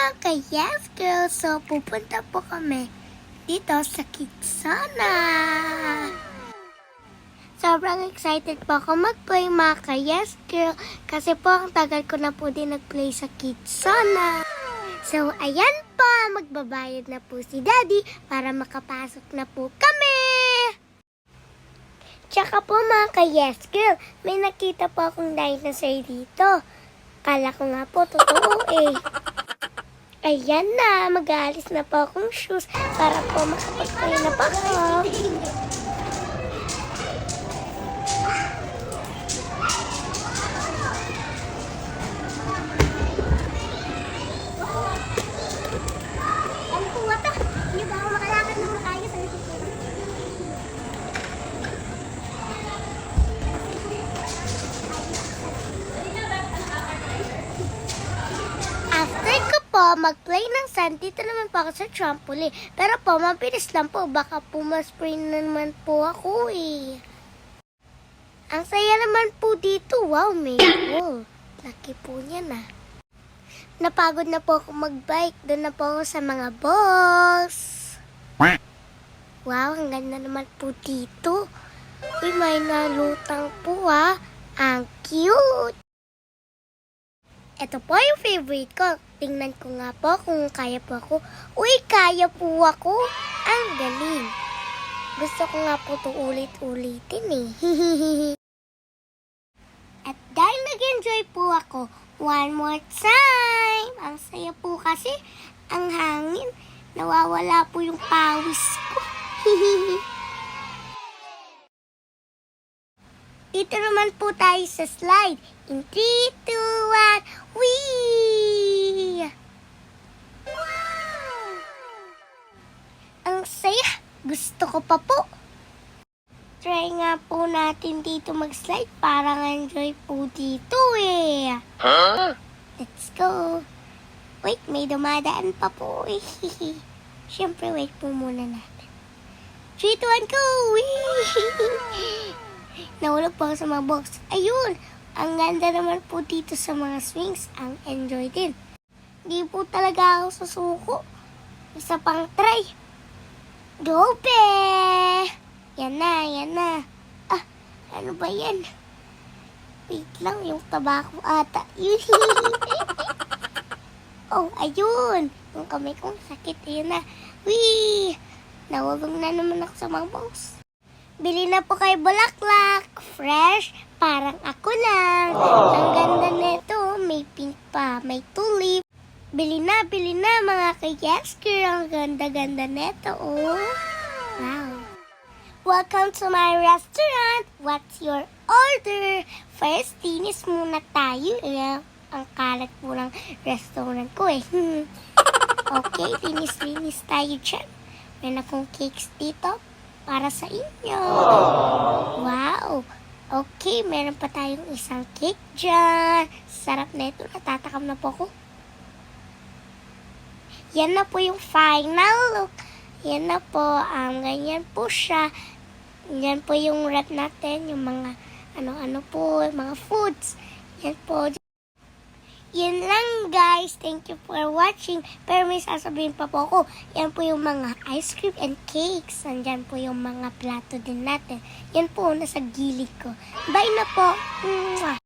mga ka-Yes Girls! So, pupunta po kami dito sa Kidsana. Sobrang excited po ako mag-play mga ka-Yes Girl kasi po ang tagal ko na po din nag-play sa Kidsana. So, ayan po, magbabayad na po si Daddy para makapasok na po kami. Tsaka po mga ka-Yes Girl, may nakita po akong dinosaur dito. Kala ko nga po, totoo eh. Ayan na, mag-aalis na po akong shoes para po makapagpayo na po ako. Ano po ito? Hindi ba ako makalakad ng maayos? After ko po mag-play ng sand, dito naman po ako sa trampoline. Pero po, mabilis lang po. Baka po ma-spray na naman po ako eh. Ang saya naman po dito. Wow, may pool. Laki po niya na. Napagod na po ako mag-bike. Doon na po ako sa mga balls. Wow, ang ganda naman po dito. Uy, may nalutang po ah. Ang cute. Ito po yung favorite ko. Tingnan ko nga po kung kaya po ako. Uy, kaya po ako. Ang galing. Gusto ko nga po ito ulit-ulitin eh. At dahil nag-enjoy po ako, one more time. Ang saya po kasi ang hangin. Nawawala po yung pawis ko. Dito naman po tayo sa slide. In 3, 2, 1, whee! Wow! Ang saya! Gusto ko pa po. Try nga po natin dito mag-slide. Parang enjoy po dito eh. Huh? Let's go. Wait, may dumadaan pa po eh. Siyempre, wait po muna natin. 3, 2, 1, go! Whee! Nahulog po ako sa mga box. Ayun! Ang ganda naman po dito sa mga swings. Ang enjoy din. Hindi po talaga ako susuko. Isa pang try. Go, be! Yan na, yan na. Ah, ano ba yan? Wait lang, yung tabako ata. Oh, ayun! Yung kamay kong sakit. Ayun na. Whee! Nahulog na naman ako sa mga box. Bili na po kay Bulaklak. Fresh. Parang ako lang. Ang ganda nito. May pink pa. May tulip. Bili na mga ka-Yes Girl. Ang ganda-ganda nito. Oh. Wow. Welcome to my restaurant. What's your order? First, tinis muna tayo. Ang kalat po ng restaurant ko eh. Okay, tinis-linis tayo dyan. Meron akong cakes dito. Para sa inyo. Wow. Okay, meron pa tayong isang cake dyan. Sarap na ito. Natatakam na po ako. Yan na po yung final look. Yan na po. Ganyan po siya. Yan po yung wrap natin. Yung mga ano-ano po. Mga foods. Yan po. Yan lang guys. Thank you for watching. Pero may sasabihin pa po ako. Yan po yung mga ice cream and cakes. Nandyan po yung mga plato din natin. Yan po nasa gilid ko. Bye na po. Mwah.